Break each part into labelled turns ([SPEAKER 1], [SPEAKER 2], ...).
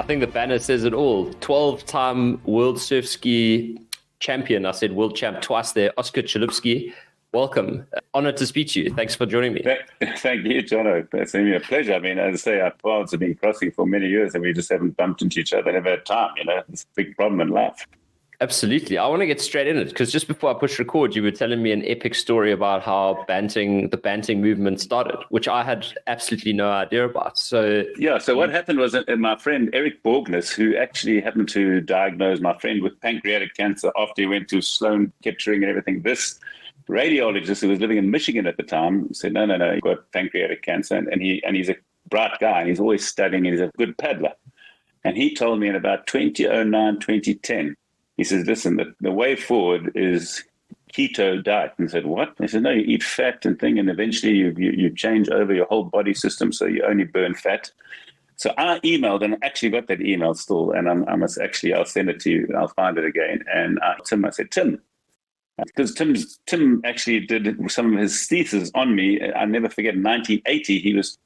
[SPEAKER 1] I think the banner says it all. 12-time world surf ski champion. I said world champ twice there. Oscar Chalupsky. Welcome. Honored to speak to you. Thanks for joining me.
[SPEAKER 2] Thank you, Jonno. It's been a pleasure. I mean, as I say, our paths have been crossing for many years and we just haven't bumped into each other, never had time. It's a big problem in life.
[SPEAKER 1] Absolutely. I want to get straight in it because just before I push record, you were telling me an epic story about how the banting movement started, which I had absolutely no idea about. So
[SPEAKER 2] what happened was my friend Eric Borgness, who actually happened to diagnose my friend with pancreatic cancer after he went to Sloan Kettering and everything. This radiologist who was living in Michigan at the time said, no, you've got pancreatic cancer. And he's a bright guy and he's always studying and he's a good paddler. And he told me in about 2009, 2010, he says, listen, the way forward is keto diet. And I said, what? I said, no, you eat fat and thing, and eventually you change over your whole body system so you only burn fat. So I emailed and actually got that email still, and I'll send it to you. I'll find it again. And I said, Tim, because Tim actually did some of his thesis on me. I never forget, in 1980,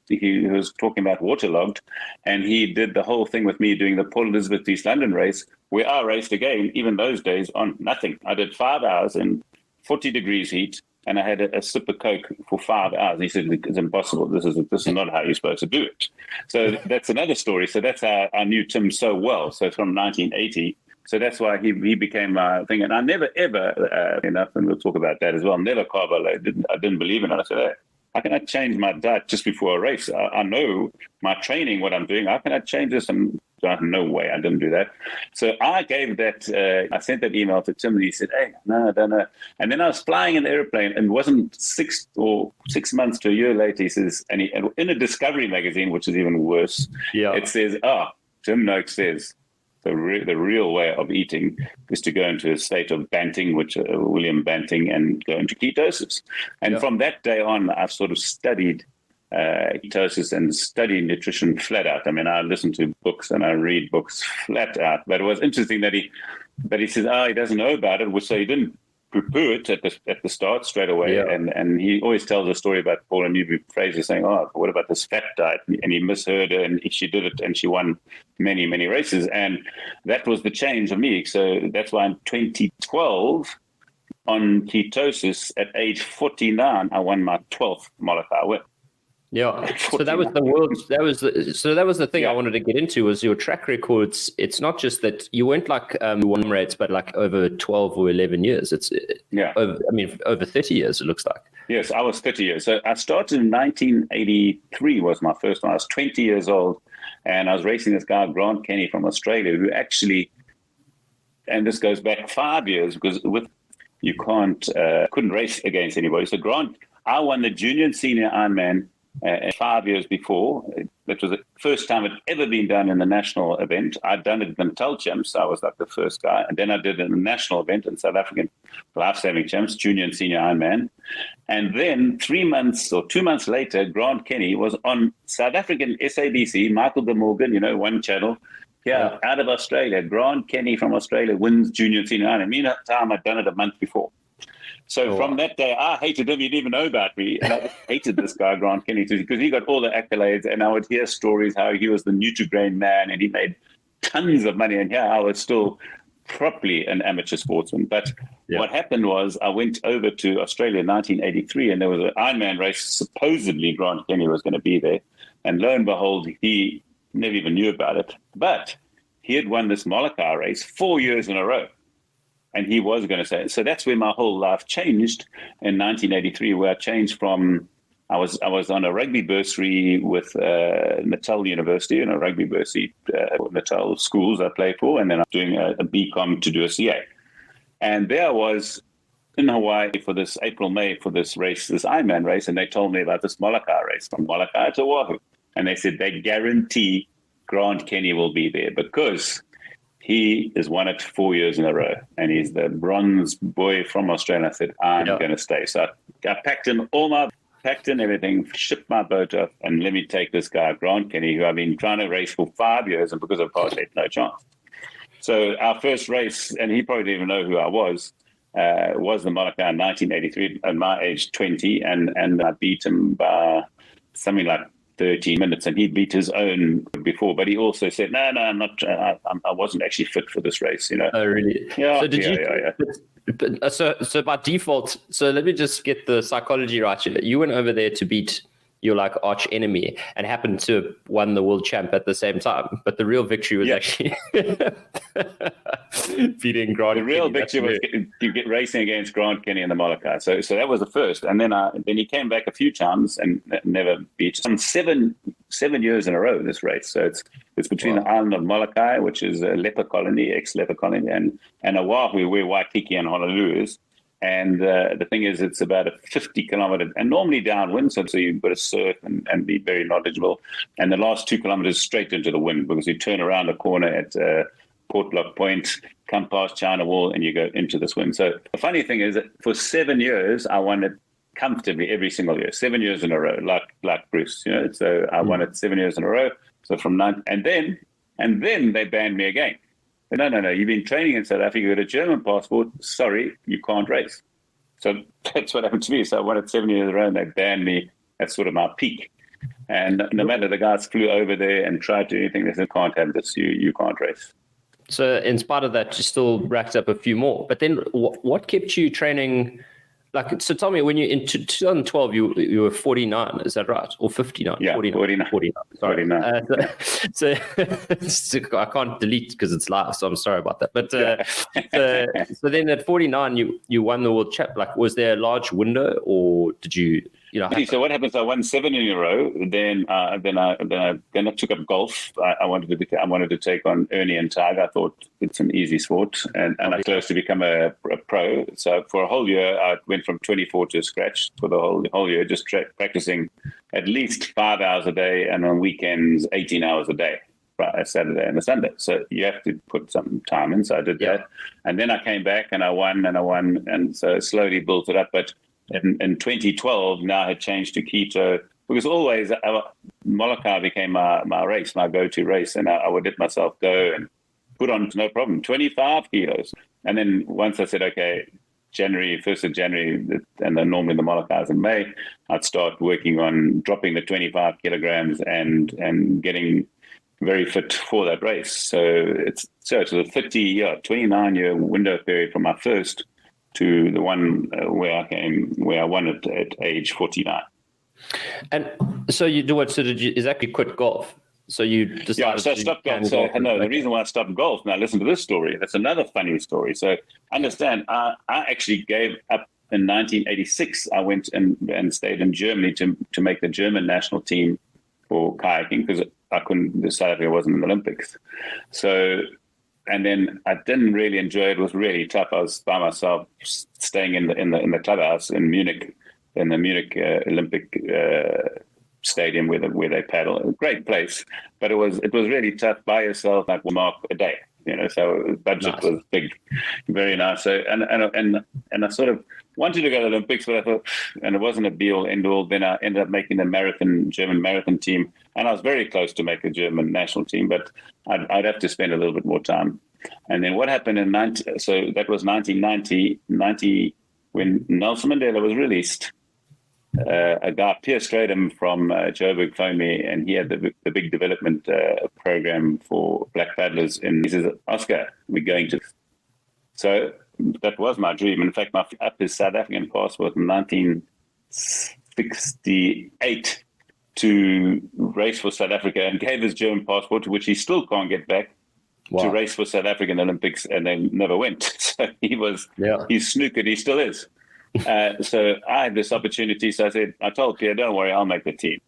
[SPEAKER 2] he was talking about waterlogged, and he did the whole thing with me doing the Port Elizabeth East London race, where I raced again, even those days, on nothing. I did 5 hours in 40 degrees heat, and I had a sip of Coke for 5 hours. He said, it's impossible. This is not how you're supposed to do it. So that's another story. So that's how I knew Tim so well. So from 1980. So that's why he became my thing. And I never, ever, enough, and we'll talk about that as well, never carbo loaded. I didn't believe in it. I said, hey, how can I change my diet just before a race? I know my training, what I'm doing. How can I change this? And no way, I didn't do that. So I gave that, I sent that email to Tim and he said, hey, no, I don't know. And then I was flying in the airplane and it wasn't 6 months to a year later, he says, and in a Discovery magazine, which is even worse, it says, Tim Noakes says, the real way of eating is to go into a state of banting, which William Banting, and go into ketosis. And from that day on, I've sort of studied ketosis and studied nutrition flat out. I mean, I listen to books and I read books flat out. But it was interesting that he says, he doesn't know about it, so he didn't poo-poo it at the start straight away. And he always tells a story about Paula Newby-Fraser saying, what about this fat diet? And he misheard her, and she did it, and she won many, many races. And that was the change of me. So that's why in 2012, on ketosis, at age 49, I won my 12th Molokai win.
[SPEAKER 1] Yeah. So that was the thing I wanted to get into was your track records. It's not just that you weren't like one rates, but like over 12 or 11 years. It's over 30 years, it looks like.
[SPEAKER 2] Yes, I was 30 years. So I started in 1983 was my first one. I was 20 years old and I was racing this guy, Grant Kenny from Australia, who actually, and this goes back 5 years because you couldn't race against anybody. So Grant, I won the junior and senior Ironman 5 years before. That was the first time it had ever been done in a national event. I'd done it in the Natal Champs. I was like the first guy. And then I did it in a national event in South African Life-Saving Champs, junior and senior Ironman. And then 2 months later, Grant Kenny was on South African SABC, Michael de Morgan, one channel. Out of Australia. Grant Kenny from Australia wins junior and senior Ironman. Meantime, I'd done it a month before. So from that day, I hated him. He didn't even know about me. And I hated this guy, Grant Kenny, because he got all the accolades. And I would hear stories how he was the Nutri-Grain man and he made tons of money. And here I was still properly an amateur sportsman. But what happened was I went over to Australia in 1983 and there was an Ironman race. Supposedly Grant Kenny was going to be there. And lo and behold, he never even knew about it. But he had won this Molokai race 4 years in a row. And he was going to say, so that's where my whole life changed in 1983, where I changed from, I was on a rugby bursary with Natal University, a rugby bursary, Natal schools I played for, and then I'm doing a BCom to do a CA. And there I was in Hawaii for this April-May for this race, this Ironman race, and they told me about this Molokai race from Molokai to Oahu. And they said they guarantee Grant Kenny will be there because he has won it 4 years in a row, and he's the bronze boy from Australia. I said, I'm going to stay. So I packed in everything, shipped my boat up, and let me take this guy, Grant Kenny, who I've been trying to race for 5 years, and because of apartheid, no chance. So our first race, and he probably didn't even know who I was the Molokai in 1983 at my age 20, and I beat him by something like 13 minutes, and he beat his own before. But he also said, "No, I'm not. I wasn't actually fit for this race."
[SPEAKER 1] Oh, really?
[SPEAKER 2] Yeah.
[SPEAKER 1] So did you?
[SPEAKER 2] Yeah.
[SPEAKER 1] But, so by default, so let me just get the psychology right here. You went over there to beat your like arch enemy and happened to have won the world champ at the same time. But the real victory was actually beating Grant.
[SPEAKER 2] The real victory was you get racing against Grant Kenny in the Molokai. So that was the first. And then he came back a few times and never beat. Some 7 years in a row this race. So it's between the island of Molokai, which is a leper colony, ex-leper colony, and Oahu, where Waikiki and Honolulu is. And the thing is, it's about a 50-kilometer, and normally downwind, so you've got to surf and be very knowledgeable. And the last 2 kilometers straight into the wind, because you turn around the corner at Portlock Point, come past China Wall, and you go into this wind. So the funny thing is that for 7 years, I won it comfortably every single year, 7 years in a row, like Bruce, So I won it 7 years in a row. So from 9, and then they banned me again. No, you've been training in South Africa, you got a German passport, sorry, you can't race. So that's what happened to me. So I won it 7 years in a row, and they banned me at sort of my peak. And no matter the guys flew over there and tried to do anything, they said, can't have this, you can't race.
[SPEAKER 1] So in spite of that, you still racked up a few more. But then what kept you training? Like, so tell me, when you in 2012, you were 49, is that right? Or 59?
[SPEAKER 2] Yeah, 49. Sorry. 49.
[SPEAKER 1] So I can't delete because it's live, so I'm sorry about that. But so then at 49, you won the world champ. Like, was there a large window, or did you?
[SPEAKER 2] So what happens? I won 7 in a row. Then I took up golf. I wanted to take on Ernie and Tiger. I thought it's an easy sport, and I was close to become a pro. So for a whole year, I went from 24 to scratch for the whole year, just practicing at least 5 hours a day, and on weekends 18 hours a day, right, a Saturday and a Sunday. So you have to put some time in. So I did that, and then I came back and I won, and so slowly built it up, but. In 2012, now I had changed to keto, because always Molokai became my race, my go-to race, and I would let myself go and put on, no problem, 25 kilos. And then once I said, okay, 1st of January, and then normally the Molokai is in May, I'd start working on dropping the 25 kilograms and getting very fit for that race. So it's a 29-year window period from my first to the one where I won it at age 49.
[SPEAKER 1] And so you do what? So did you exactly quit golf? So you decided?
[SPEAKER 2] Yeah, so I stopped golf. So the reason why I stopped golf. Now listen to this story. That's another funny story. So understand, I actually gave up in 1986. I went and stayed in Germany to make the German national team for kayaking, because I couldn't. South Africa wasn't in the Olympics. So. And then I didn't really enjoy it. It was really tough. I was by myself, staying in the clubhouse in Munich, in the Munich Olympic stadium where they paddle. A great place, but it was really tough by yourself, like 1 mark a day. So the budget was big, very nice. So and I sort of wanted to go to the Olympics, but I thought, and it wasn't a be-all, end-all. Then I ended up making the German marathon team, and I was very close to make a German national team, but I'd have to spend a little bit more time. And then what happened so that was 1990, when Nelson Mandela was released. A guy, Pierre Stradum from Joburg, phoned me, and he had the big development program for black paddlers. And he says, Oscar, we're going to. So that was my dream. In fact, my up his South African passport in 1968 to race for South Africa, and gave his German passport, which he still can't get back, to race for South Africa in the Olympics, and they never went. So he's snookered, he still is. So I had this opportunity. So I told Pierre, don't worry, I'll make the team.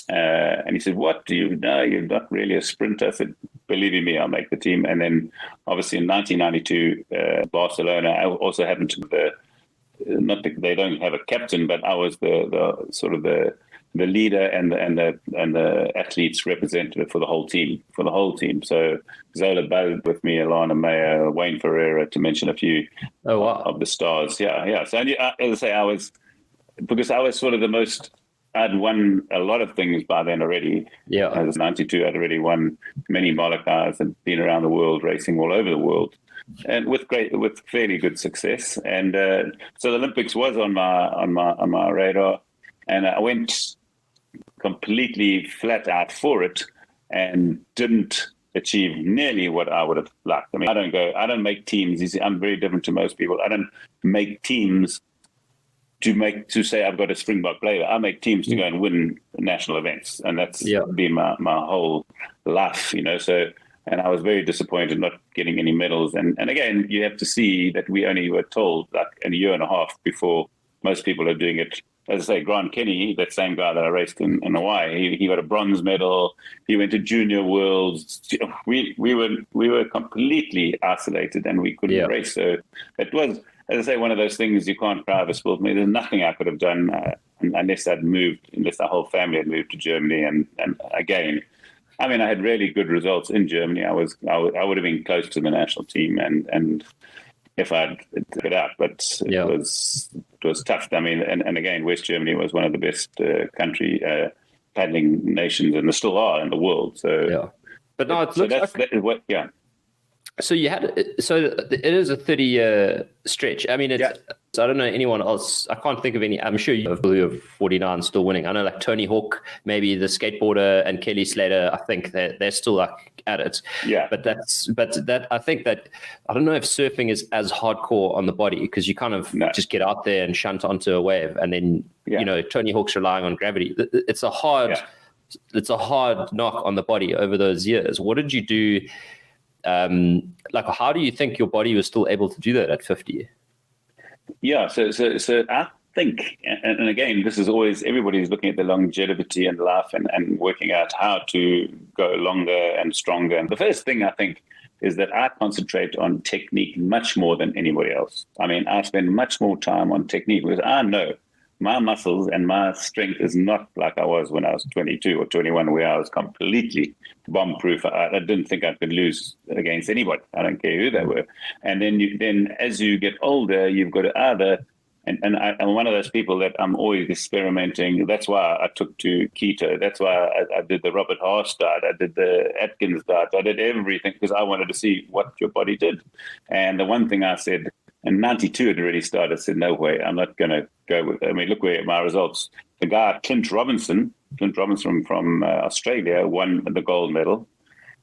[SPEAKER 2] And he said, what do you know? You're not really a sprinter. I said, believe in me, I'll make the team. And then obviously in 1992, Barcelona, I also happened to be they don't have a captain, but I was the sort of the leader and the athletes representative for the whole team. So Zola Bell with me, Alana Mayer, Wayne Ferreira, to mention a few of the stars. Yeah. So as I say, because I was sort of the most. I'd won a lot of things by then already. Yeah, I was 92. I'd already won many Molokais and been around the world, racing all over the world, and with fairly good success. And so the Olympics was on my radar, and I went completely flat out for it and didn't achieve nearly what I would have liked. I mean, I don't make teams. I'm very different to most people. I don't make teams to say I've got a Springbok player. I make teams to go and win national events. And that's been my whole life, So, and I was very disappointed not getting any medals. And again, you have to see that we only were told like a year and a half before most people are doing it. As I say, Grant Kenny, that same guy that I raced in Hawaii, he got a bronze medal. He went to junior worlds. We were completely isolated and we couldn't race. So it was, as I say, one of those things you can't cry over spilled milk. There's nothing I could have done unless our whole family had moved to Germany. And again, I mean, I had really good results in Germany. I would have been close to the national team, and if I'd took it out, but it was tough. I mean, and again, West Germany was one of the best country paddling nations, and they still are in the world. So,
[SPEAKER 1] but no, it looks like. So it is a 30-year stretch. I mean, I don't know anyone else. I can't think of any. I'm sure you have people who are 49 still winning. I know like Tony Hawk, maybe the skateboarder, and Kelly Slater. I think they're still like at it. Yeah. But I think that I don't know if surfing is as hardcore on the body because you kind of just get out there and shunt onto a wave, and then Tony Hawk's relying on gravity. It's a hard knock on the body over those years. What did you do? How do you think your body was still able to do that at 50? Yeah, so I think, and again, this is always, everybody's looking at the longevity and life and working out how to go longer and stronger. And the first thing I think is that I concentrate on technique much more than anybody else. I mean, I spend much more time on technique because I know my muscles and my strength is not like I was when I was 22 or 21, where I was completely bomb-proof. I didn't think I could lose against anybody. I don't care who they were. And then as you get older, you've got to either, and I'm one of those people that I'm always experimenting. That's why I took to keto. That's why I did the Robert Haas diet. I did the Atkins diet. I did everything because I wanted to see what your body did. And the one thing I said, in 92 had already started, I said, no way, I'm not going to go with it. I mean, look where my results. The guy, Clint Robinson from Australia, won the gold medal,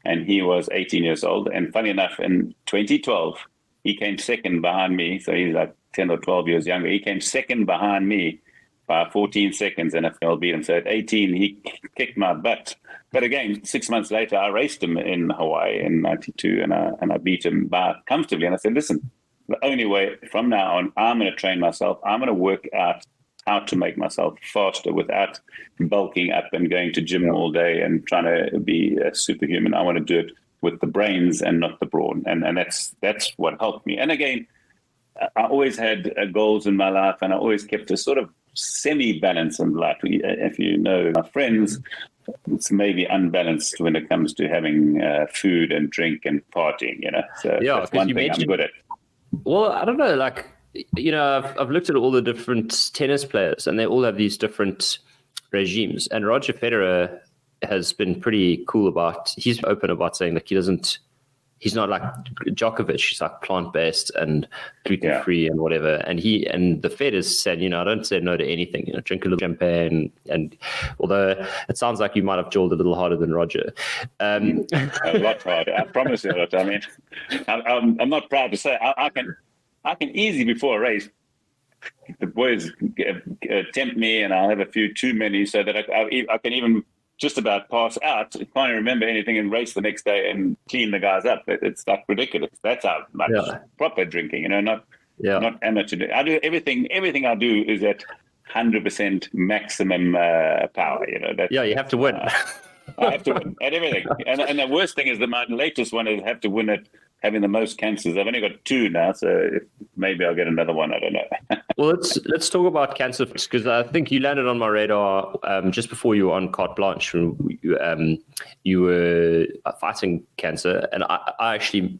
[SPEAKER 1] and he was 18 years old. And funny enough, in 2012, he came second behind me. So he's like 10 or 12 years younger. He came second behind me by 14 seconds, and I beat him. So at 18, he kicked my butt. But again, 6 months later, I raced him in Hawaii in 92, and I beat him by comfortably. And I said, listen, the only way from now on, I'm going to train myself. I'm going to work out how to make myself faster without bulking up and going to gym all day and trying to be a superhuman. I want to do it with the brains and not the brawn. And that's what helped me. And again, I always had goals in my life, and I always kept a sort of semi-balance in life. If you know my friends, it's maybe unbalanced when it comes to having food and drink and partying, So that's one thing I'm good at. Well, I don't know, I've looked at all the different tennis players, and they all have these different regimes. And Roger Federer has been pretty cool he's open about saying like he's not like Djokovic, he's like plant-based and gluten-free and whatever. And the Federer said, I don't say no to anything, drink a little champagne. And although it sounds like you might have jawed a little harder than Roger.
[SPEAKER 2] A lot harder, I promise you. I mean, I'm not proud to say I can easily before a race, the boys tempt me and I'll have a few too many so that I can even just about pass out, can't remember anything, and race the next day and clean the guys up. It's like ridiculous. That's how much proper drinking, not amateur. I do everything I do is at 100% maximum power.
[SPEAKER 1] You have to win.
[SPEAKER 2] I have to win at everything. And the worst thing is that my latest one is have to win at having the most cancers. I've only got 2 now, so maybe I'll get another one. I don't know.
[SPEAKER 1] Well, let's talk about cancer, because I think you landed on my radar just before you were on Carte Blanche. You were fighting cancer, and I actually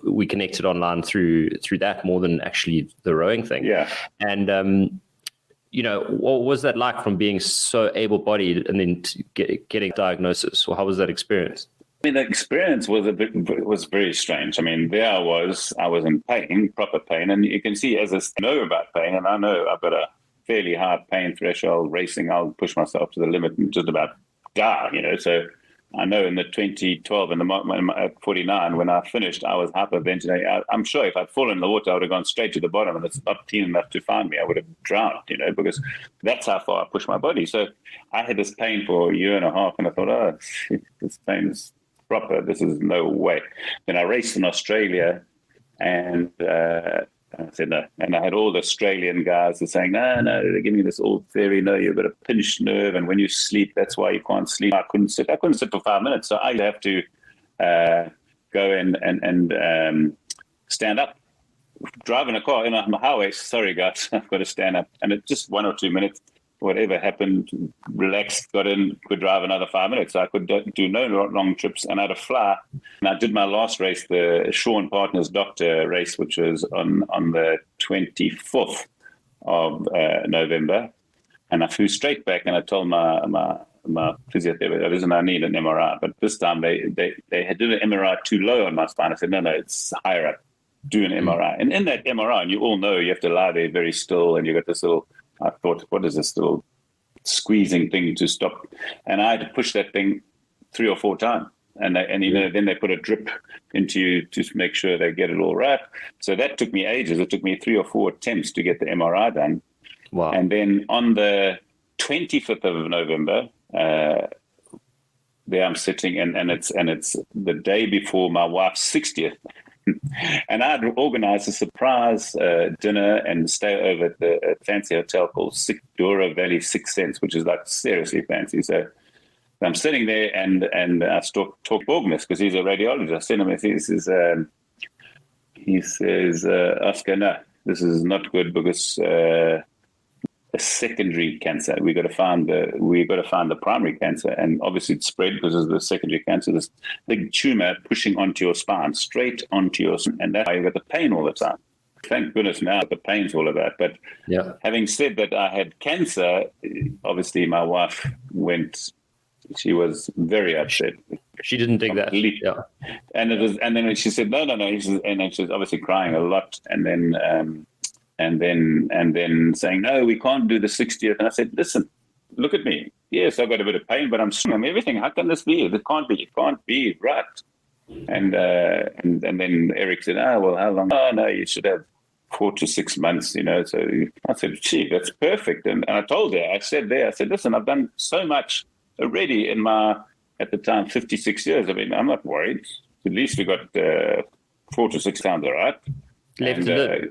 [SPEAKER 1] we connected online through that more than actually the rowing thing. Yeah. And what was that like from being so able-bodied and then getting diagnosis? Or how was that experience?
[SPEAKER 2] I mean, the experience was very strange. I mean, there I was in pain, proper pain, and you can see as I know about pain, and I know I've got fairly high pain threshold racing. I'll push myself to the limit and just about die, So I know in the 2012, at 49, when I finished, I was hyperventilating. I'm sure if I'd fallen in the water, I would have gone straight to the bottom, and it's not clean enough to find me. I would have drowned, because that's how far I pushed my body. So I had this pain for a year and a half, and I thought, oh, shit, this pain is proper. This is no way. Then I raced in Australia, and I said no. And I had all the Australian guys that saying, no, they're giving me this old theory. No, you've got a pinched nerve, and when you sleep, that's why you can't sleep. I couldn't sit for 5 minutes, so I have to go in and stand up. Driving a car in a highway, sorry guys, I've got to stand up. And it's just 1 or 2 minutes. Whatever happened, relaxed, got in, could drive another 5 minutes. I could do no long trips, and I had to fly. And I did my last race, the Shawn Partners Doctor race, which was on the 24th of November. And I flew straight back, and I told my physiotherapist, listen, I need an MRI. But this time they had did an MRI too low on my spine. I said, no, it's higher up. Do an MRI. And in that MRI, and you all know you have to lie there very still, and you got this little, I thought, what is this little squeezing thing to stop? And I had to push that thing 3 or 4 times. And then they put a drip into you to make sure they get it all right. So that took me ages. It took me 3 or 4 attempts to get the MRI done.
[SPEAKER 1] Wow.
[SPEAKER 2] And then on the 25th of November, there I'm sitting, and it's the day before my wife's 60th. And I'd organized a surprise dinner and stay over at the fancy hotel called Dora Valley Six Sense, which is like seriously fancy. So I'm sitting there, and I talk Borgness, because he's a radiologist. I sent him, he says, Oscar, no, this is not good, because a secondary cancer. We got to find the primary cancer, and obviously it's spread because of the secondary cancer. This big tumor pushing onto your spine, straight onto your spine, and that's why you got the pain all the time. Thank goodness now the pain's all about. But having said that, I had cancer. Obviously, my wife went. She was very upset.
[SPEAKER 1] She didn't dig that. Yeah.
[SPEAKER 2] And then she said, no. And then she was obviously crying a lot, and then saying, no, we can't do the 60th. And I said, listen, look at me. Yes, I've got a bit of pain, but I'm everything. How can this be? It can't be right. And then Eric said, well, how long? Oh, no, you should have 4 to 6 months, So I said, gee, that's perfect. And I told her, I said, listen, I've done so much already in my, at the time, 56 years. I mean, I'm not worried. At least we got 4 to 6 times, all right?
[SPEAKER 1] Left to live.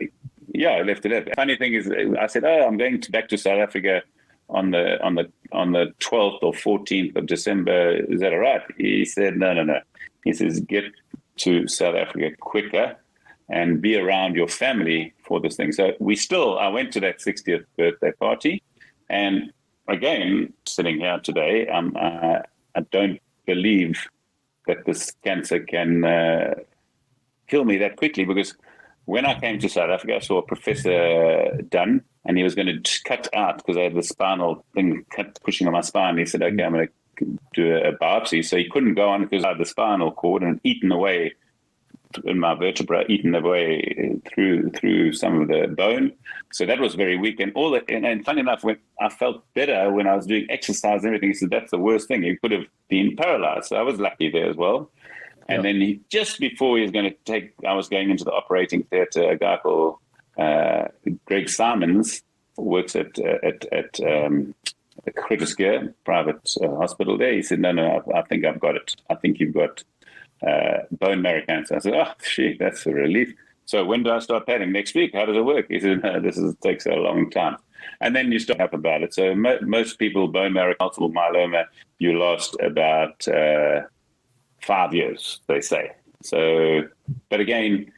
[SPEAKER 2] Yeah, I left it. Funny thing is, I said, I'm going back to South Africa on the 12th or 14th of December. Is that all right? He said, no. He says, get to South Africa quicker and be around your family for this thing. So I went to that 60th birthday party. And again, sitting here today, I don't believe that this cancer can kill me that quickly, because when I came to South Africa, I saw Professor Dunn, and he was going to cut out, because I had the spinal thing pushing on my spine. He said, okay, I'm going to do a biopsy. So he couldn't go on because I had the spinal cord and eaten away in my vertebra, eaten away through some of the bone. So that was very weak. And and funny enough, when I felt better when I was doing exercise and everything, he said, that's the worst thing. You could have been paralyzed. So I was lucky there as well. And then just before he was going to I was going into the operating theatre. A guy called Greg Simons works at Critis Care, private hospital there. He said, no, I think I've got it. I think you've got bone marrow cancer. I said, oh, gee, that's a relief. So when do I start padding? Next week. How does it work? He said, no, takes a long time. And then you start up about it. So most people, bone marrow, multiple myeloma, you last about 5 years, they say. So, but again,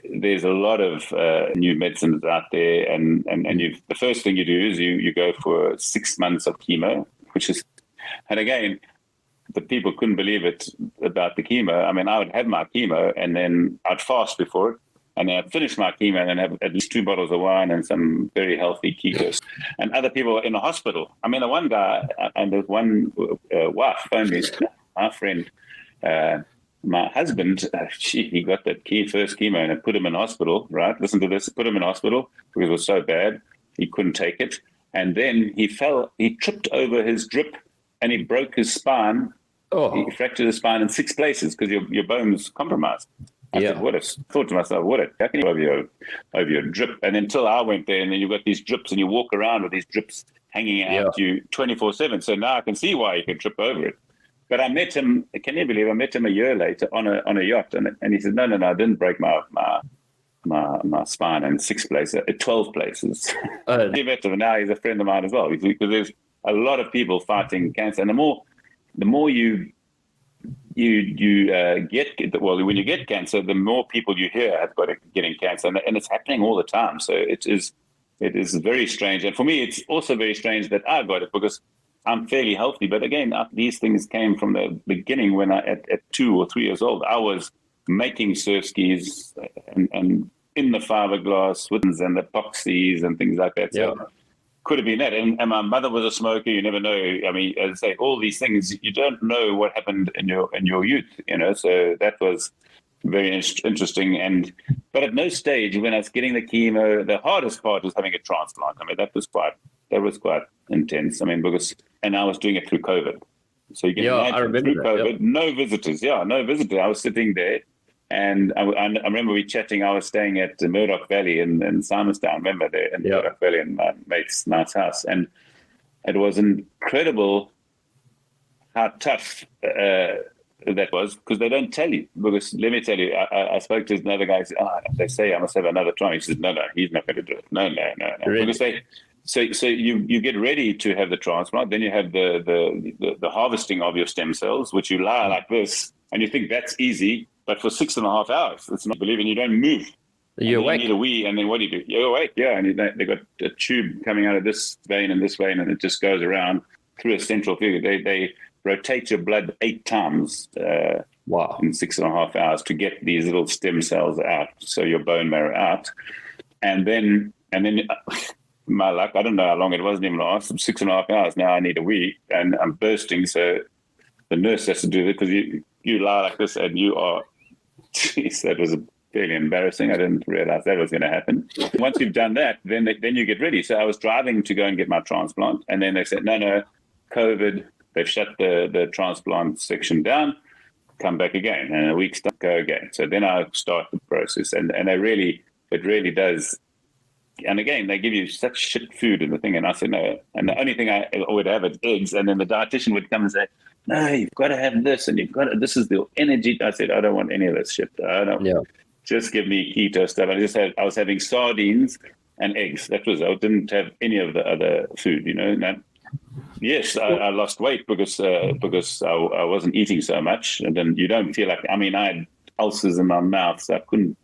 [SPEAKER 2] there's a lot of new medicines out there, and the first thing you do is you go for 6 months of chemo, and again, the people couldn't believe it about the chemo. I mean, I would have my chemo, and then I'd fast before it, and then I'd finish my chemo, and then have at least 2 bottles of wine and some very healthy ketos. And other people in the hospital. I mean, the one guy and the one wife phoned me, my friend. My husband, he got that first chemo, and it put him in hospital, right? Listen to this, put him in hospital because it was so bad. He couldn't take it. And then he tripped over his drip and he broke his spine. He fractured his spine in 6 places because your bone was compromised. I thought to myself, how can you over your drip? And until I went there, and then you've got these drips and you walk around with these drips hanging out you 24/7. So now I can see why you could trip over it. But I met him, can you believe, I met him a year later on a yacht. And he said, no, I didn't break my spine in 6 places, 12 places. He met him, and now he's a friend of mine as well. Because there's a lot of people fighting cancer. And the more you get, well, when you get cancer, the more people you hear have got getting cancer, and it's happening all the time. So it is very strange. And for me, it's also very strange that I got it because I'm fairly healthy. But again, these things came from the beginning when at 2 or 3 years old, I was making surf skis and in the fiberglass woods and the epoxies and things like that. So could have been that. And my mother was a smoker. You never know. I mean, as I say, all these things, you don't know what happened in your youth, so that was very interesting. But at no stage when I was getting the chemo, the hardest part was having a transplant. I mean, that was quite intense. I mean, and I was doing it through COVID. So you can imagine through COVID, no visitors. No visitors. I was sitting there. And I remember we chatting. I was staying at the Murdoch Valley in Simonstown. Remember there in Murdoch Valley in my mate's nice house, and it was incredible how tough that was because they don't tell you. Because let me tell you, I spoke to another guy. Said, they say I must have another try. He says, no, he's not going to do it. No. Really? Because so you get ready to have the transplant. Then you have the harvesting of your stem cells, which you lie like this, and you think that's easy. But for 6.5 hours, it's not believing you don't move.
[SPEAKER 1] You're awake.
[SPEAKER 2] You need a wee, and then what do you do? You're awake, and they got a tube coming out of this vein and this vein, and it just goes around through a central figure. They rotate your blood 8 times in 6.5 hours to get these little stem cells out, so your bone marrow out. And then my luck, I don't know how long it wasn't even last, 6.5 hours. Now I need a wee, and I'm bursting, so the nurse has to do it because you lie like this, and you are. Jeez, that was fairly embarrassing. I didn't realize that was going to happen. Once you've done that, then you get ready. So I was driving to go and get my transplant, and then they said, no, COVID. They've shut the transplant section down. Come back again, and a week's time, go again. So then I start the process, and it really does. And again, they give you such shit food in the thing, and I said no. And the only thing I would have is eggs, and then the dietitian would come and say, no, you've got to have this, and this is the energy. I said, I don't want any of this shit. I don't. Yeah. Just give me keto stuff. I was having sardines and eggs. That was. I didn't have any of the other food. Yes, I lost weight because I wasn't eating so much, and then you don't feel like. I mean, I had ulcers in my mouth, so I couldn't.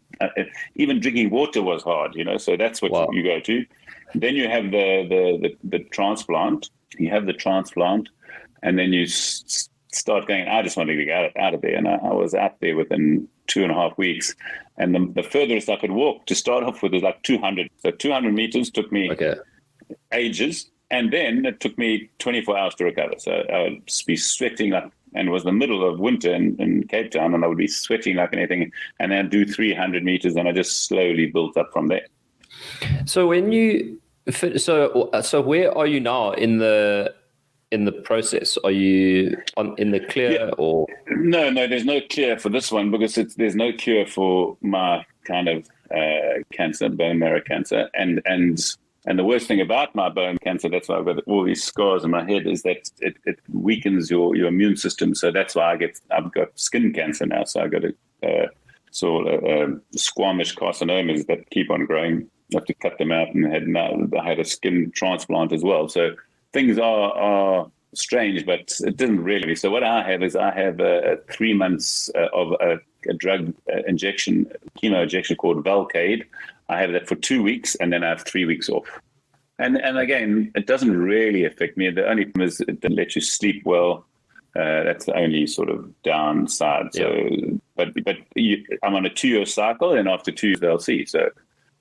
[SPEAKER 2] Even drinking water was hard. So that's what you go to. Then you have the transplant. You have the transplant. And then you start going, I just wanted to get out of there. And I was out there within 2.5 weeks. And the furthest I could walk to start off with was like 200. So 200 meters took me ages. And then it took me 24 hours to recover. So I would be sweating and it was the middle of winter in Cape Town, and I would be sweating like anything. And then I'd do 300 meters, and I just slowly built up from there.
[SPEAKER 1] So so where are you now in the process? Are you in the clear or?
[SPEAKER 2] No, there's no clear for this one because there's no cure for my kind of cancer, bone marrow cancer. And the worst thing about my bone cancer, that's why I've got all these scars in my head, is that it weakens your immune system. So that's why I've got skin cancer now. So I got squamish carcinomas that keep on growing. I have to cut them out, and I had a skin transplant as well. So things are strange, but it didn't really. So what I have is 3 months of a drug injection, chemo injection called Velcade. I have that for 2 weeks, and then I have 3 weeks off. And again, it doesn't really affect me. The only problem is it doesn't let you sleep well. That's the only sort of downside. So, but I'm on a 2-year cycle, and after 2 years they'll see. So.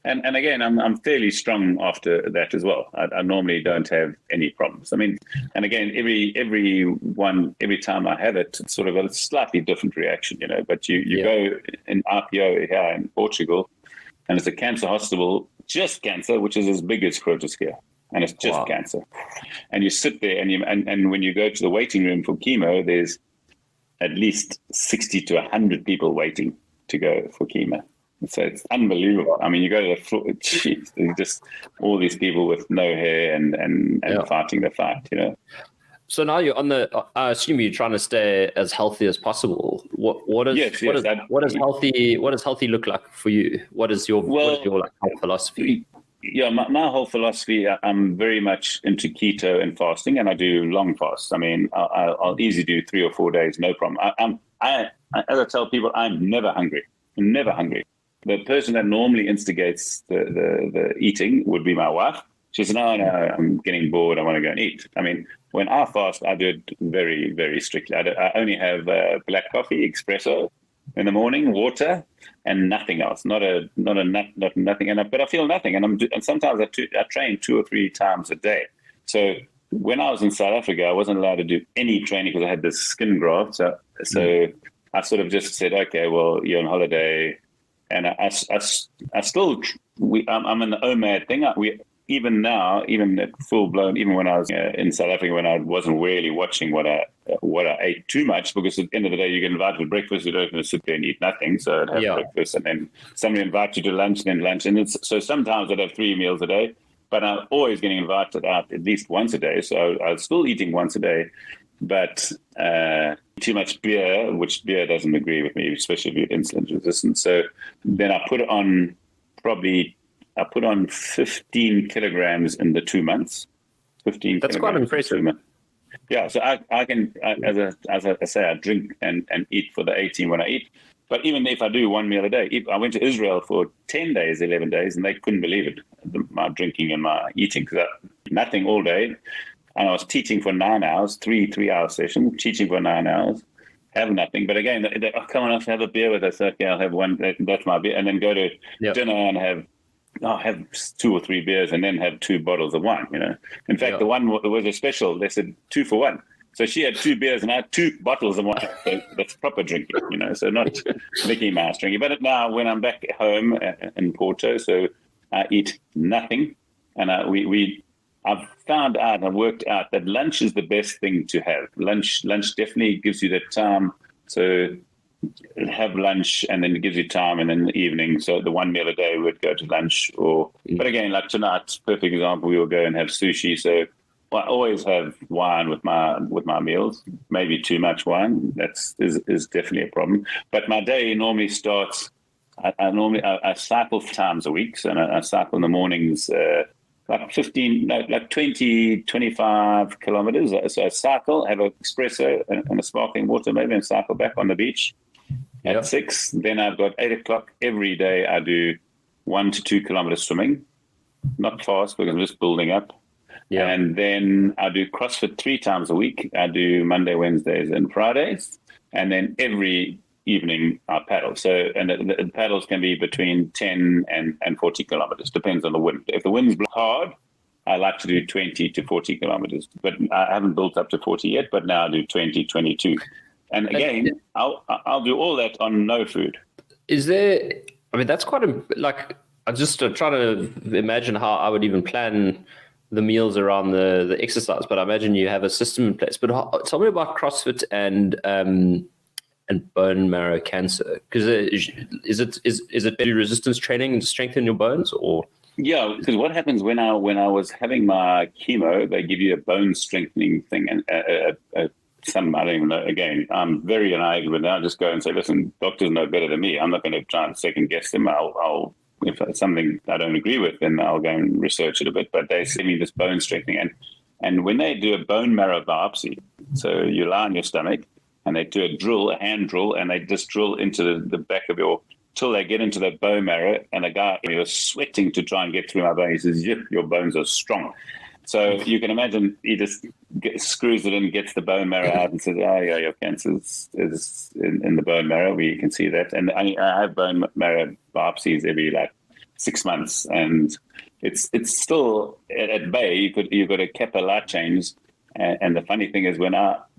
[SPEAKER 2] And again, I'm fairly strong after that as well. I normally don't have any problems. I mean, and again, every time I have it, it's sort of a slightly different reaction, But you go in RPO here in Portugal, and it's a cancer hospital just cancer, which is as big as Crotus here. And it's just cancer. And you sit there and when you go to the waiting room for chemo, there's at least 60 to 100 people waiting to go for chemo. So it's unbelievable. I mean, you go to the floor, geez, just all these people with no hair and fighting the fight, you know.
[SPEAKER 1] So now you're on I assume you're trying to stay as healthy as possible. What does healthy look like for you? What is your like health philosophy?
[SPEAKER 2] Yeah, my whole philosophy, I'm very much into keto and fasting, and I do long fasts. I mean, I'll easily do 3 or 4 days, no problem. As I tell people, I'm never hungry. The person that normally instigates the eating would be my wife. She says, no, I'm getting bored. I want to go and eat. I mean, when I fast, I do it very, very strictly. I only have black coffee, espresso in the morning, water, and nothing else. Not nothing. But I feel nothing, and sometimes I train 2 or 3 times a day. So when I was in South Africa, I wasn't allowed to do any training because I had this skin graft. So I sort of just said, okay, well, you're on holiday, and I still I'm in the OMAD thing. Even now, even at full blown, even when I was in South Africa, when I wasn't really watching what I ate too much, because at the end of the day, you get invited to breakfast, you don't going to sit there and eat nothing. So I'd have breakfast, and then somebody invites you to lunch, and then lunch. And so sometimes I'd have 3 meals a day, but I'm always getting invited out at least once a day. So I was still eating once a day, but too much beer, which beer doesn't agree with me, especially if you're insulin resistant. So then I put on 15 kilograms in the 2 months. 15.
[SPEAKER 1] That's quite impressive.
[SPEAKER 2] Yeah, so I can, as I say, I drink and eat for the 18 when I eat. But even if I do 1 meal a day, I went to Israel for 10 days, 11 days, and they couldn't believe it, my drinking and my eating, because nothing all day. And I was teaching for 9 hours, 3-hour sessions, teaching for 9 hours, have nothing. But again, they come on, have a beer with us. Okay, I'll have one, that's my beer. And then go to dinner and have 2 or 3 beers and then have 2 bottles of wine, you know. In fact, the one was a special. They said 2 for 1. So she had 2 beers and I had 2 bottles of wine. So that's proper drinking, you know, so not Mickey Mouse drinking. But now when I'm back at home in Porto, so I eat nothing. And I've found out, I've worked out that lunch is the best thing to have. Lunch definitely gives you the time to have lunch, and then it gives you time, and in the evening, so the 1 meal a day would go to lunch. But again, like tonight, perfect example, we will go and have sushi. So I always have wine with my meals, maybe too much wine. Is definitely a problem. But my day normally starts, I cycle times a week. So I cycle in the mornings, like 20, 25 kilometers. So I cycle, have an espresso and a sparkling water maybe, and cycle back on the beach at 6. Then I've got 8 o'clock every day. I do 1 to 2 kilometers swimming, not fast because I'm just building up. Yeah. And then I do CrossFit 3 times a week. I do Monday, Wednesdays, and Fridays. And then every evening I paddle. So, and the paddles can be between 10 and 40 kilometers, depends on the wind. If the wind's hard, I like to do 20 to 40 kilometers, but I haven't built up to 40 yet, but now I do 20, 22. And again, I'll do all that on no food.
[SPEAKER 1] Is there, I mean, that's quite I just try to imagine how I would even plan the meals around the exercise, but I imagine you have a system in place. But tell me about CrossFit and bone marrow cancer, because is it better resistance training to strengthen your bones, or?
[SPEAKER 2] Yeah, because what happens when I was having my chemo, they give you a bone strengthening thing, and I don't even know. Again, I'm very naive with that. I just go and say, listen, doctors know better than me. I'm not going to try and second guess them. I'll if it's something I don't agree with, then I'll go and research it a bit. But they send me this bone strengthening, and when they do a bone marrow biopsy, so you lie on your stomach, and they do a hand drill, and they just drill into the back of till they get into the bone marrow. And the guy, he was sweating to try and get through my bone. He says, yep, your bones are strong. So you can imagine he just screws it in, gets the bone marrow out, and says, oh, yeah, your cancer is in the bone marrow. We can see that. And I have bone marrow biopsies every 6 months, and it's still at bay. You've got a Kappa light change. And the funny thing is,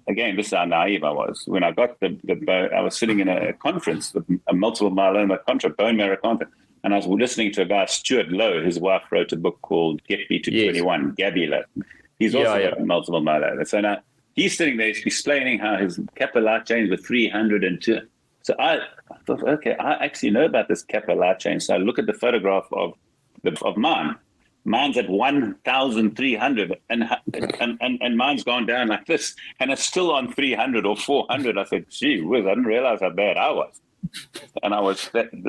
[SPEAKER 2] again, this is how naive I was. When I got the bone, I was sitting in a conference, a multiple myeloma conference, bone marrow conference. And I was listening to a guy, Stuart Lowe. His wife wrote a book called Get Me to 21, Gabby Lowe. He's also got multiple myeloma. So now he's sitting there explaining how his Kappa light chains were 302. So I thought, okay, I actually know about this Kappa light chain. So I look at the photograph of mine. Mine's at 1,300, and mine's gone down like this, and it's still on 300 or 400. I said, gee whiz, I didn't realize how bad I was. And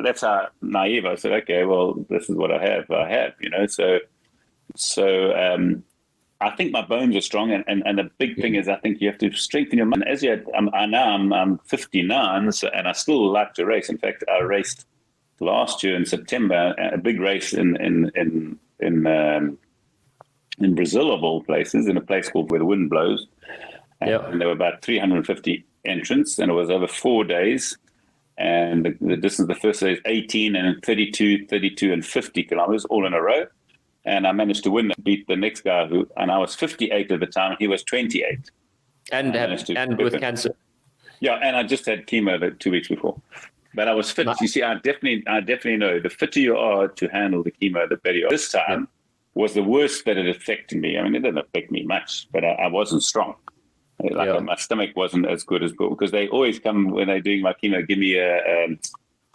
[SPEAKER 2] that's how naive. I said, okay, well, this is what I have, you know. So I think my bones are strong, and the big thing is I think you have to strengthen your mind. As I'm 59, and I still like to race. In fact, I raced last year in September, a big race in Brazil of all places, in a place called Where the Wind Blows. And there were about 350 entrants, and it was over 4 days. And the distance, the first day is 18 and 32, 32 and 50 kilometers all in a row. And I managed to win, beat the next guy and I was 58 at the time. He was 28.
[SPEAKER 1] And with cancer.
[SPEAKER 2] Yeah. And I just had chemo 2 weeks before, but I was fit. Nice. You see, I definitely know the fitter you are to handle the chemo, the better you are. This time was the worst that it affected me. I mean, it didn't affect me much, but I wasn't strong. My stomach wasn't as good as because they always come when they're doing my chemo, give me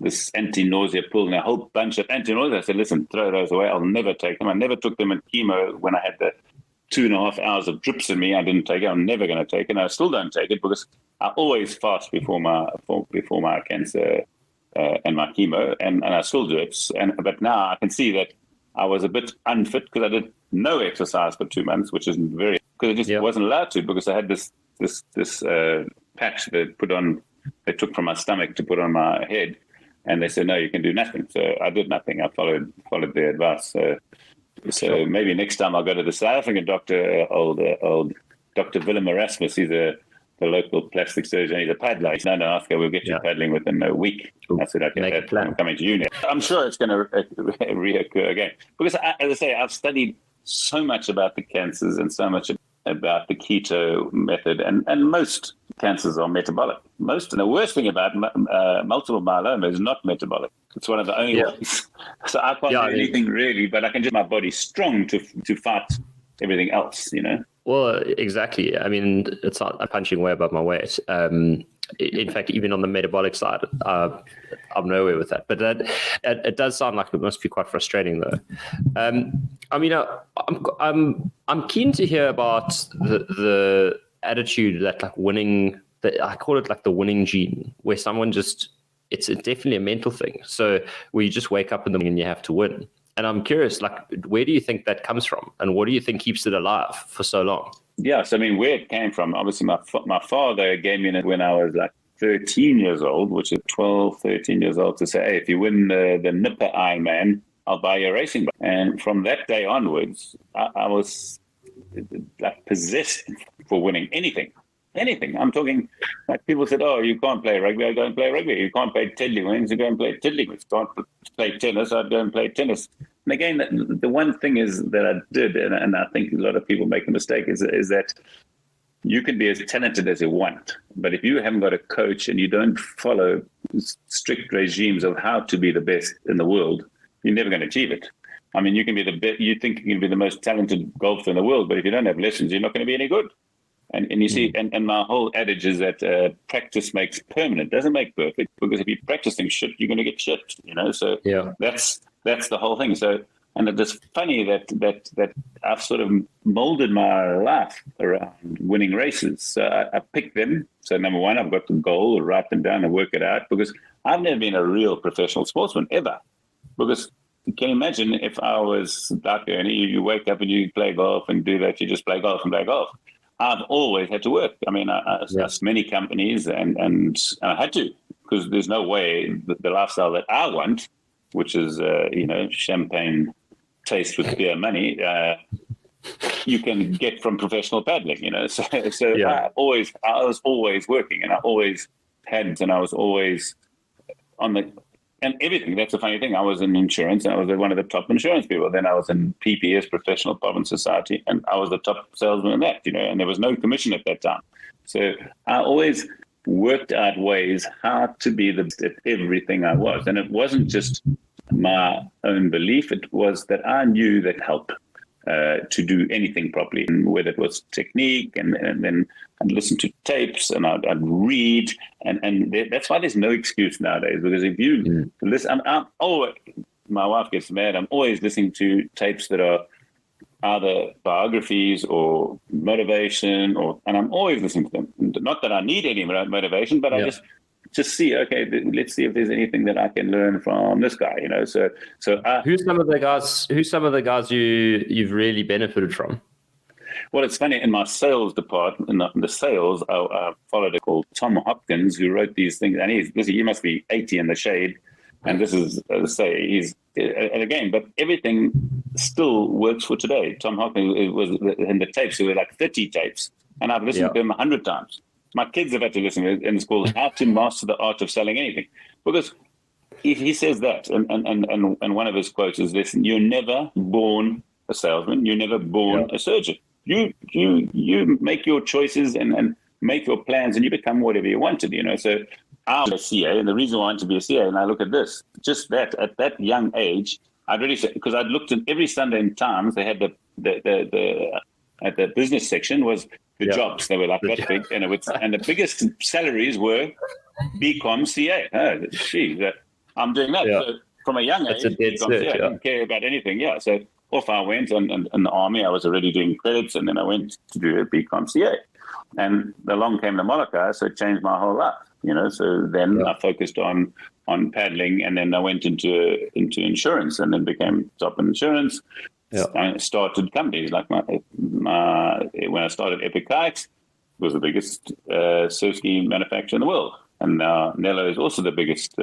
[SPEAKER 2] this anti-nausea pill and a whole bunch of anti-nausea. I said, listen, throw those away. I'll never take them. I never took them in chemo when I had the 2.5 hours of drips in me. I didn't take it. I'm never going to take it. And I still don't take it because I always fast before my cancer and my chemo, and I still do it. But now I can see that I was a bit unfit because I did no exercise for 2 months, which isn't very, because I just wasn't allowed to, because I had this patch they took from my stomach to put on my head. And they said, no, you can do nothing. So I did nothing. I followed their advice. So maybe next time I'll go to the South African doctor, old Dr. Willem Erasmus. He's the local plastic surgeon. He's a paddler. He said, no, Oscar, we'll get you paddling within a week. I said, okay, I'm coming to you now. I'm sure it's going to reoccur again. Because, as I say, I've studied so much about the cancers and so much about the keto method, and most cancers are metabolic. And the worst thing about multiple myeloma is not metabolic. It's one of the only ones. So I can't do anything really, but I can just my body strong to fight everything else, you know?
[SPEAKER 1] Well, exactly. I mean, it's not punching way above my weight. In fact, even on the metabolic side, I'm nowhere with that. But it does sound like it must be quite frustrating, though. I mean, I'm keen to hear about the attitude that like winning. I call it like the winning gene, where someone it's definitely a mental thing. So where you just wake up in the morning and you have to win. And I'm curious, like, where do you think that comes from? And what do you think keeps it alive for so long?
[SPEAKER 2] Yes, I mean, where it came from, obviously my father gave me it when I was like 13 years old, which is 12, 13 years old, to say, hey, if you win the Nipper Ironman, I'll buy you a racing bike. And from that day onwards, I was like possessed for winning anything. I'm talking, like people said, oh, you can't play rugby, I go and play rugby. You can't play tiddlywinks, you go and play tiddlywinks. You can't play tennis, I'd go and play tennis. And again, the one thing is that I did, and I think a lot of people make a mistake, is that you can be as talented as you want, but if you haven't got a coach and you don't follow strict regimes of how to be the best in the world, you're never going to achieve it. I mean, you can be you think you can be the most talented golfer in the world, but if you don't have lessons, you're not going to be any good. And you see, and my whole adage is that practice makes permanent, doesn't make perfect, because if you're practicing shit, you're going to get shit, you know? So that's the whole thing. So, and it's funny that I've sort of molded my life around winning races. So I picked them. So number one, I've got the goal, write them down and work it out, because I've never been a real professional sportsman ever. Because can you imagine if I was like you wake up and you play golf and do that, you just play golf and play golf. I've always had to work. I mean, I asked many companies and I had to, because there's no way the lifestyle that I want, which is, champagne taste with beer money, you can get from professional paddling, you know. So I was always working, and I always had, and I was always on the, and everything. That's a funny thing. I was in insurance, and I was one of the top insurance people. Then I was in PPS, Professional Problem Society, and I was the top salesman in that, you know, and there was no commission at that time. So I always worked out ways how to be the best at everything I was. And it wasn't just my own belief. It was that I knew that help to do anything properly, whether it was technique, and then I'd listen to tapes and I'd read, and that's why there's no excuse nowadays, because if you listen, I'm always, my wife gets mad, I'm always listening to tapes that are either biographies or motivation, and I'm always listening to them. Not that I need any motivation, but I just see, okay, let's see if there's anything that I can learn from this guy, So who's
[SPEAKER 1] some of the guys you've really benefited from?
[SPEAKER 2] Well, it's funny, in my sales department, in the sales, I followed a called Tom Hopkins, who wrote these things, and he must be 80 in the shade. And this is, as I say, and again, but everything still works for today. Tom Hopkins, it was in the tapes, there were like 30 tapes, and I've listened to them 100 times. My kids have had to listen to it, and it's called How to Master the Art of Selling Anything. Because he says that, and one of his quotes is this: "You're never born a salesman. You're never born a surgeon. You make your choices and make your plans, and you become whatever you wanted, So I'm a CA, and the reason I wanted to be a CA, and I look at this, just that at that young age, I'd really say, because I'd looked at every Sunday in Times, they had the at the business section was the jobs. They were like that big, and the biggest salaries were BCom CA. Oh, gee, I'm doing that. So from a young age, BCom CA, I didn't care about anything. So off I went, and in the army, I was already doing credits, and then I went to do a BCom CA. And along came the Molokai, so it changed my whole life, So then I focused on paddling, and then I went into insurance, and then became top in insurance. I started companies like when I started Epic Kites, it was the biggest surf ski manufacturer in the world, and now Nello is also the biggest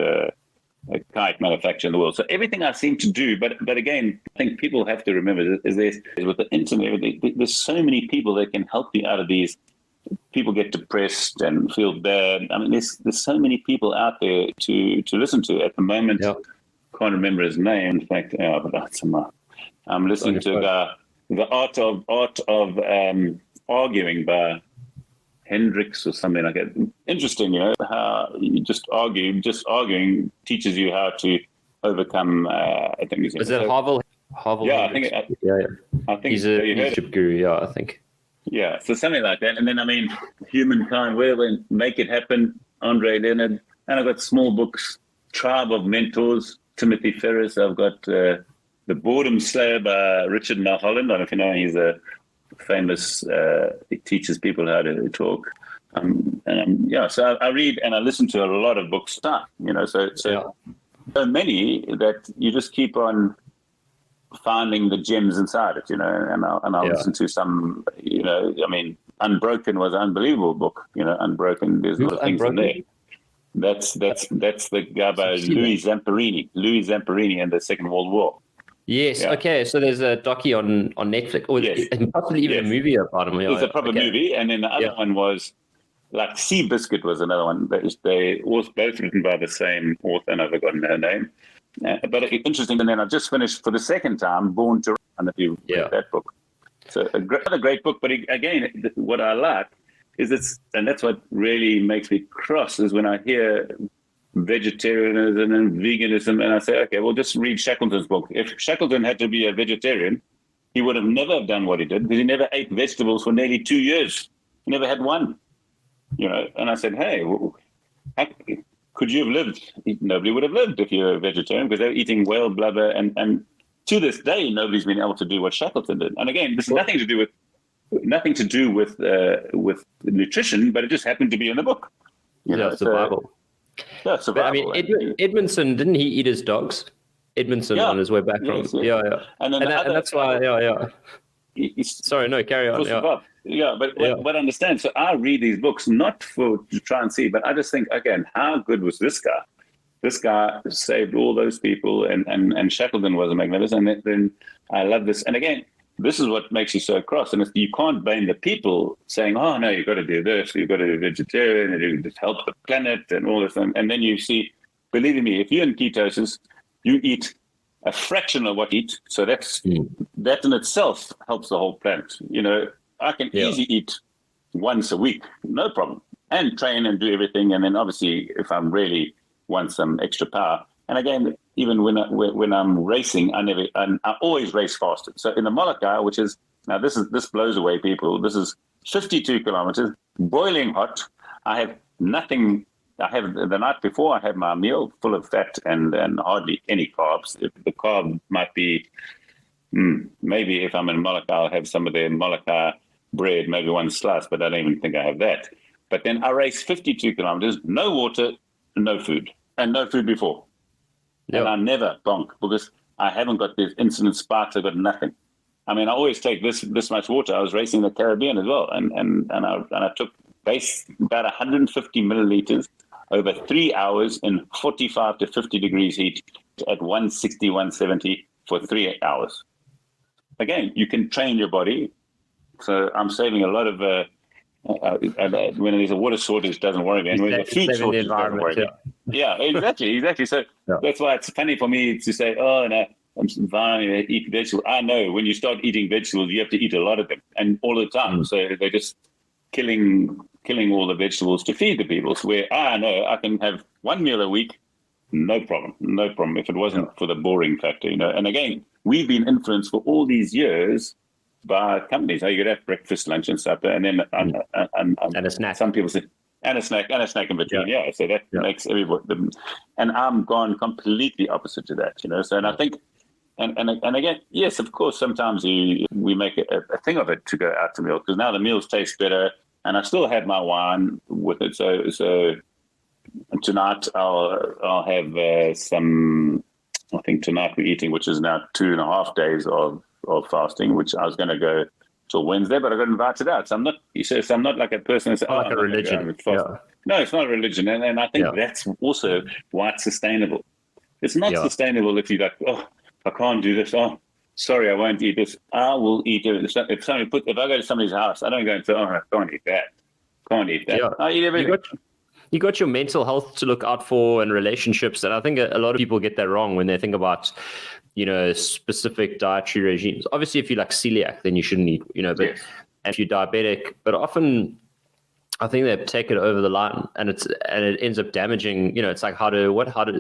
[SPEAKER 2] kite manufacturer in the world. So everything I seem to do, but again, I think people have to remember is with the internet, there's so many people that can help you out of these. People get depressed and feel bad. I mean, there's so many people out there to listen to at the moment. Can't remember his name. In fact, I'm listening to the art of arguing by Hendricks or something like that. Interesting, how you arguing teaches you how to overcome. I think
[SPEAKER 1] is it Harville?
[SPEAKER 2] Yeah,
[SPEAKER 1] Hendricks?
[SPEAKER 2] I think
[SPEAKER 1] he's a leadership guru. Yeah, I think.
[SPEAKER 2] Yeah, so something like that. And then, Humankind, whatever, Make It Happen, Andre Leonard. And I've got small books, Tribe of Mentors, Timothy Ferriss. I've got The Boredom Slayer by Richard Mulholland. I don't know if you know, he's a famous, he teaches people how to talk. So I read and I listen to a lot of books, so many that you just keep on finding the gems inside it, and I'll listen to some, Unbroken was an unbelievable book, Unbroken, there's a lot of things in there. That's the guy by Louis Zamperini and the Second World War.
[SPEAKER 1] Yes, okay, so there's a docu on Netflix, or possibly even a movie about him.
[SPEAKER 2] It's a proper movie, and then the other one was, like, Seabiscuit was another one. They was both written by the same author, and I've forgotten her name. But interesting, and then I just finished for the second time Born to Run. I don't know if you read that book. So another great book, but again, what I like is and that's what really makes me cross, is when I hear vegetarianism and veganism, and I say, okay, well, just read Shackleton's book. If Shackleton had to be a vegetarian, he would have never done what he did, because he never ate vegetables for nearly 2 years. He never had one, And I said, hey, could you have lived? Nobody would have lived if you're a vegetarian, because they're eating whale blubber, and to this day, nobody's been able to do what Shackleton did. And again, this has nothing to do with nutrition, but it just happened to be in the book.
[SPEAKER 1] It's the Bible.
[SPEAKER 2] Yeah, survival.
[SPEAKER 1] But, Edmondson, didn't he eat his dogs? Edmondson on his way back from. Yeah. And that's why. Sorry, no, carry on.
[SPEAKER 2] But understand. So I read these books not to try and see, but I just think, again, how good was this guy? This guy saved all those people, and Shackleton was a magnificent. And then I love this. And again, this is what makes you so cross. And you can't blame the people saying, oh, no, you've got to do this, you've got to be vegetarian, and you just help the planet and all this. And then you see, believe me, if you're in ketosis, you eat a fraction of what you eat. So that in itself helps the whole planet. I can easily eat once a week, no problem, and train and do everything. And then obviously, if I'm really want some extra power. And again, even when I'm racing, I always race faster. So in the Molokai, which is now this blows away people. This is 52 kilometers, boiling hot. I have nothing. I have the night before. I have my meal full of fat and hardly any carbs. The carb might be maybe if I'm in Molokai, I'll have some of the Molokai bread, maybe one slice, but I don't even think I have that. But then I race 52 kilometers, no water, no food, and no food before. Yep. And I never bonk because I haven't got these insulin spikes. I've got nothing. I mean, I always take this much water. I was racing the Caribbean as well, and I took about 150 milliliters over 3 hours in 45 to 50 degrees heat at 160, 170 for 3 hours. Again, you can train your body. So I'm saving a lot of when there's a water shortage, doesn't worry me. And when there's a food shortage, doesn't worry me. Yeah, exactly. So that's why it's funny for me to say, oh, no, I'm fine, I eat vegetables. I know when you start eating vegetables, you have to eat a lot of them and all the time. So they're just killing all the vegetables to feed the people. So where I know I can have one meal a week, no problem. If it wasn't for the boring factor, And again, we've been influenced for all these years by companies. You could have breakfast, lunch, and supper, and then and
[SPEAKER 1] a snack.
[SPEAKER 2] Some people say, and a snack in between. Yeah, so that makes everybody. And I'm gone completely opposite to that. So, and I think, and again, yes, of course, sometimes we make a thing of it to go out to meal because now the meals taste better, and I still have my wine with it. So tonight I'll have some. I think tonight we're eating, which is now 2.5 days of fasting, which I was going to go till Wednesday, but I got invited out. So I'm not like a person who's
[SPEAKER 1] like a religion.
[SPEAKER 2] No, it's not a religion. And I think that's also why it's sustainable. It's not sustainable if you're like, oh, I can't do this. Oh, sorry, I won't eat this. I will eat it. If I go to somebody's house, I don't go and say, oh, I can't eat that.
[SPEAKER 1] Yeah.
[SPEAKER 2] I eat everything.
[SPEAKER 1] You got your mental health to look out for and relationships. And I think a lot of people get that wrong when they think about, specific dietary regimes. Obviously, if you're like celiac, then you shouldn't eat, but and if you're diabetic, but often I think they take it over the line and it ends up damaging, it's like how to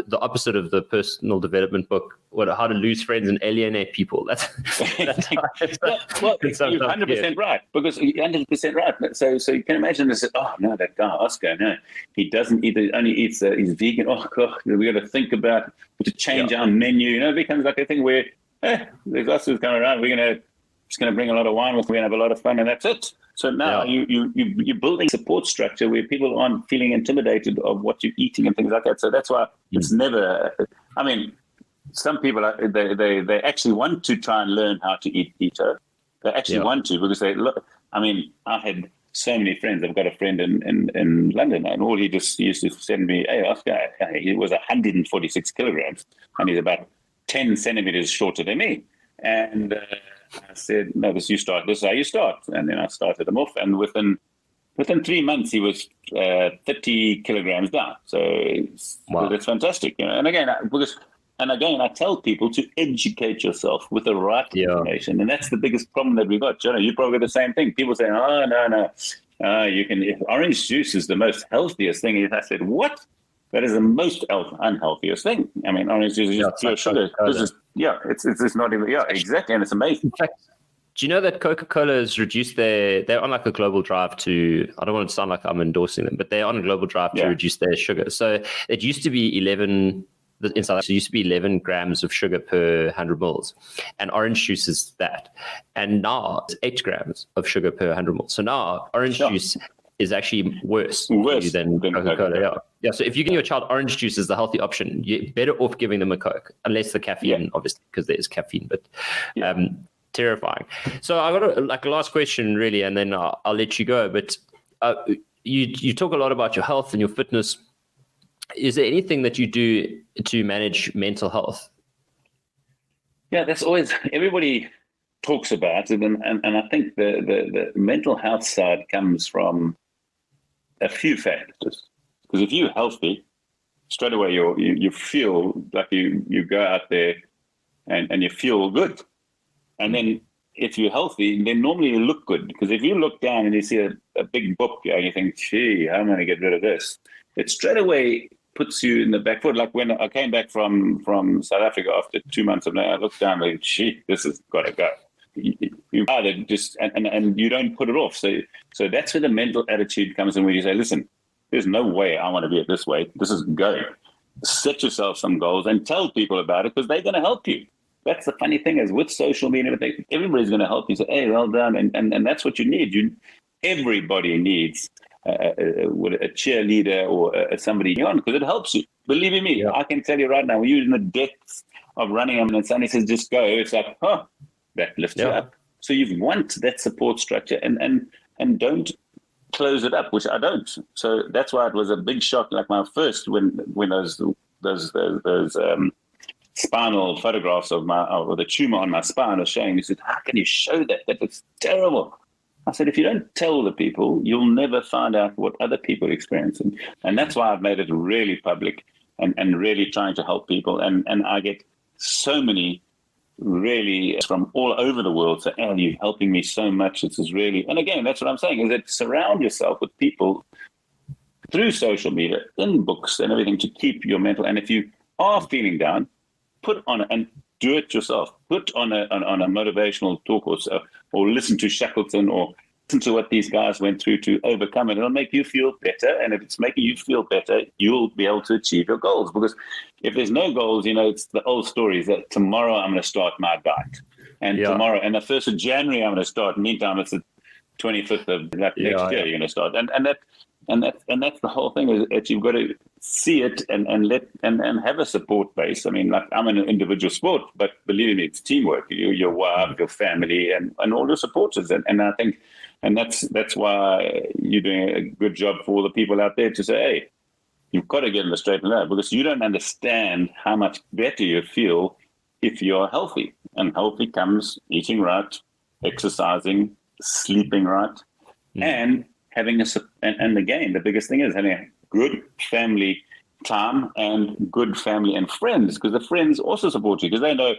[SPEAKER 1] the opposite of the personal development book, how to lose friends and alienate people. That's
[SPEAKER 2] you're 100% right, because you're 100% right. So you can imagine this, oh no, that guy, Oscar, no, he doesn't eat, only eats, he's vegan. Oh God, we got to think about to change our menu. It becomes like a thing where, there's Oscars coming around, we're just going to bring a lot of wine with me and have a lot of fun, and that's it. So now you're building support structure where people aren't feeling intimidated of what you're eating and things like that. So that's why it's never. I mean, some people they actually want to try and learn how to eat keto. They actually want to because they look. I mean, I had so many friends. I've got a friend in London, and all he just used to send me, "Hey, Oscar, he was 146 kilograms, and he's about 10 centimeters shorter than me," and. I said, no, this is how you start. And then I started him off. And within 3 months, he was 30 kilograms down. So that's fantastic. And again, I tell people to educate yourself with the right information. And that's the biggest problem that we got. Jonno, you probably got the same thing. People say, oh, no. Orange juice is the most healthiest thing. I said, what? That is the most unhealthiest thing. I mean, orange juice is just pure sugar. It's not even, exactly. And it's amazing.
[SPEAKER 1] In fact, do you know that Coca-Cola has reduced they're on like a global drive to, I don't want to sound like I'm endorsing them, but they're on a global drive to reduce their sugar. So it used to be 11 grams of sugar per 100 mils, and orange juice is that. And now it's 8 grams of sugar per 100 mils. So now orange juice is actually worse than Coca-Cola. Yeah. So if you give your child orange juice as the healthy option, you're better off giving them a Coke, unless the caffeine, obviously, because there's caffeine, but terrifying. So I got a last question, really, and then I'll let you go. But you talk a lot about your health and your fitness. Is there anything that you do to manage mental health?
[SPEAKER 2] Yeah, that's always, everybody talks about it, and I think the mental health side comes from a few factors. Because if you're healthy, straight away you feel like you go out there and you feel good. And then if you're healthy, then normally you look good. Because if you look down and you see a big book and you think, gee, how am I going to get rid of this? It straight away puts you in the back foot. Like when I came back from South Africa after 2 months of that, I looked down and gee, this has got to go. You either just and you don't put it off. So that's where the mental attitude comes in, where you say, listen, there's no way I want to be at this weight. This is going. Set yourself some goals and tell people about it, because they're going to help you. That's the funny thing is with social media and everything, everybody's going to help you. Say, hey, well done. And that's what you need. Everybody needs a cheerleader or somebody on, because it helps you. Believe in me, I can tell you right now, when you're in the depths of running and somebody says, just go, it's like, that lifts you up. So you want that support structure and don't close it up, which I don't. So that's why it was a big shock. Like my first, when those spinal photographs of the tumor on my spine was showing, he said, how can you show that? That looks terrible. I said, if you don't tell the people, you'll never find out what other people are experiencing. And that's why I've made it really public and really trying to help people. And I get so many really from all over the world say, oh, you're helping me so much. This is really, and again, that's what I'm saying, is that surround yourself with people through social media, in books and everything, to keep your mental. And if you are feeling down, put on it and do it yourself. Put on a motivational talk or listen to Shackleton or listen to what these guys went through to overcome it. It'll make you feel better. And if it's making you feel better, you'll be able to achieve your goals. Because if there's no goals, it's the old story is that tomorrow I'm going to start my diet. And tomorrow, and the 1st of January, I'm going to start. Meantime, it's the 25th of next year you're going to start. And that's the whole thing, is that you've got to see it and have a support base. I mean, like, I'm an individual sport, but believe me, it's teamwork. Your wife, your family, and all your supporters. And I think, and that's why you're doing a good job for all the people out there to say, hey, you've got to get in the straight and narrow, because you don't understand how much better you feel if you're healthy. And healthy comes eating right, exercising, sleeping right, and having and again, the biggest thing is having a good family time and good family and friends, because the friends also support you, because they know,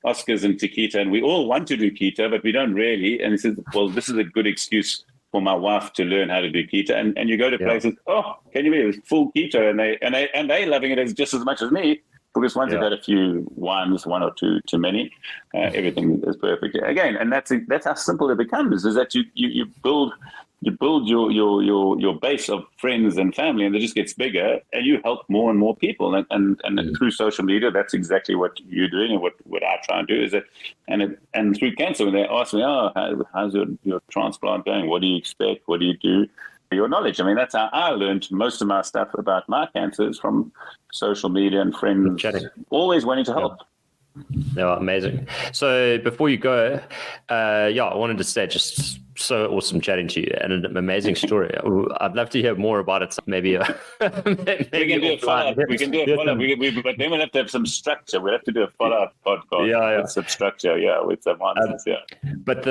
[SPEAKER 2] Oscar's into keto and we all want to do keto, but we don't really. And he says, well, this is a good excuse for my wife to learn how to do keto. And you go to places, can you believe it's full keto, and they loving it as just as much as me, because once you've had a few wines, one or two too many, everything is perfect again. And that's how simple it becomes, is that you build your base of friends and family, and it just gets bigger, and you help more and more people. And through social media, that's exactly what you're doing, and what I try and do is that. And through cancer, when they ask me, how's your transplant going? What do you expect? What do you do? Your knowledge. I mean, that's how I learned most of my stuff about my cancers, from social media and friends, always wanting to help.
[SPEAKER 1] Yeah, amazing. So before you go, I wanted to say, just so awesome chatting to you, and an amazing story. I'd love to hear more about it. Maybe we
[SPEAKER 2] can do a follow-up. But then we'll have to have some structure. We'll have to do a follow-up podcast with some structure, with some answers, But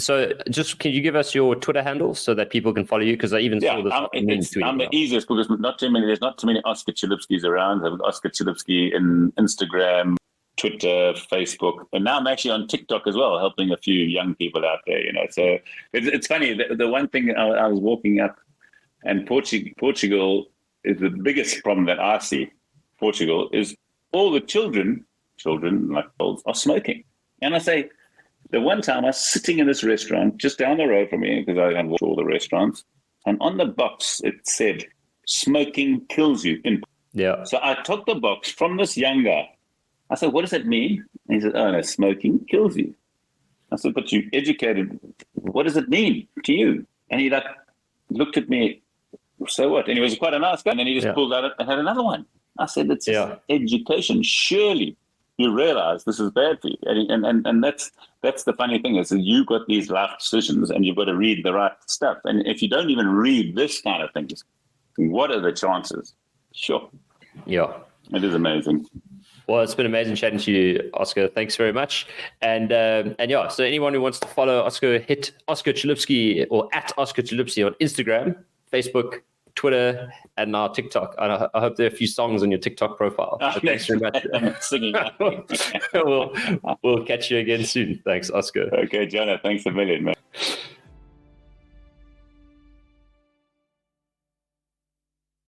[SPEAKER 1] so just can you give us your Twitter handle so that people can follow you? Because I even saw this.
[SPEAKER 2] I'm the easiest, because there's not too many Oscar Chalupskys around. I've got Oscar Chalupsky in Instagram, Twitter, Facebook, and now I'm actually on TikTok as well, helping a few young people out there, So it's funny. The one thing I was walking up, and Portugal is the biggest problem that I see. Portugal is all the children like adults, are smoking. And I say, the one time I was sitting in this restaurant just down the road from me, because I watch all the restaurants, and on the box it said, "Smoking kills you." So I took the box from this young guy. I said, what does that mean? And he said, oh, no, smoking kills you. I said, but you educated. What does it mean to you? And he looked at me, so what? And he was quite a nice guy. And then he just pulled out and had another one. I said, it's education. Surely you realize this is bad for you. And that's the funny thing, is that you've got these life decisions and you've got to read the right stuff. And if you don't even read this kind of things, what are the chances? Sure.
[SPEAKER 1] Yeah.
[SPEAKER 2] It is amazing.
[SPEAKER 1] Well, it's been amazing chatting to you, Oscar. Thanks very much. And so anyone who wants to follow Oscar, hit Oscar Chalupsky or at Oscar Chalupsky on Instagram, Facebook, Twitter, and now TikTok. And I hope there are a few songs on your TikTok profile. So thanks very much.
[SPEAKER 2] I'm singing.
[SPEAKER 1] We'll catch you again soon. Thanks, Oscar.
[SPEAKER 2] Okay, Jonno. Thanks a million, man.